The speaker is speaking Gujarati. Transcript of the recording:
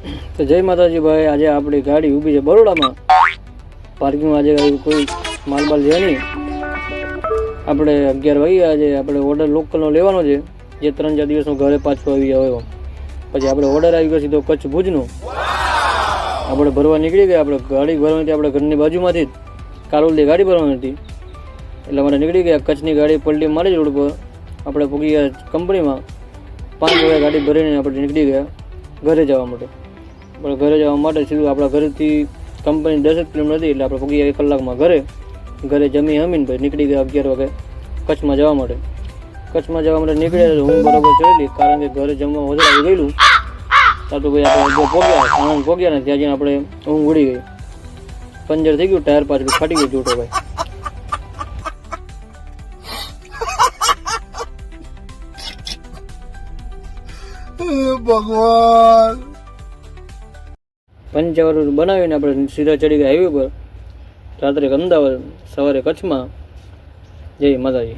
તો જય માતાજી ભાઈ, આજે આપણી ગાડી ઊભી છે બરોડામાં પાર્કિંગમાં. આજે કોઈ માલબાલ છે નહીં. આપણે 11 વાગ્યા. આજે આપણે ઓર્ડર લોકલનો લેવાનો છે, જે 3-4 દિવસનું ઘરે પાછું આવી જાય. પછી આપણે ઓર્ડર આવી ગયો સીધો કચ્છ ભુજનો. આપણે ભરવા નીકળી ગયા. આપણે ગાડી ભરવાની હતી આપણે ઘરની બાજુમાંથી જ કારોલથી ગાડી ભરવાની હતી, એટલે અમારે નીકળી ગયા. કચ્છની ગાડી પલટી મારી રોડ પર. આપણે પૂગી ગયા કંપનીમાં. 5 વાગ્યા ગાડી ભરીને આપણે નીકળી ગયા ઘરે જવા માટે. આપણે ઘરે જવા માટે સીધું આપણા ઘરેથી કંપની 10 કિલોમીટર હતી, એટલે આપણે પૂગી ગયા 1 કલાકમાં ઘરે જમી હમીને ભાઈ નીકળી ગયા 11 વાગે કચ્છમાં જવા માટે. કચ્છમાં જવા માટે નીકળ્યા. હું બરાબર ચડેલી, કારણ કે ઘરે જમવા વધારે આવી ગયેલું. તો ભાઈ આપણે પહોંચ્યા આણંદ પહોંચ્યા ને ત્યાં જઈને આપણે ઊંઘ ઉડી ગઈ. પંચર થઈ ગયું, ટાયર પાછળ ફાટી ગયું જોટો ભાઈ. ભગવાન પંચાવર બનાવીને આપણે સીધા ચડી ગયા હાઈવે પર. રાત્રે અમદાવાદ, સવારે કચ્છમાં. જય માતાજી.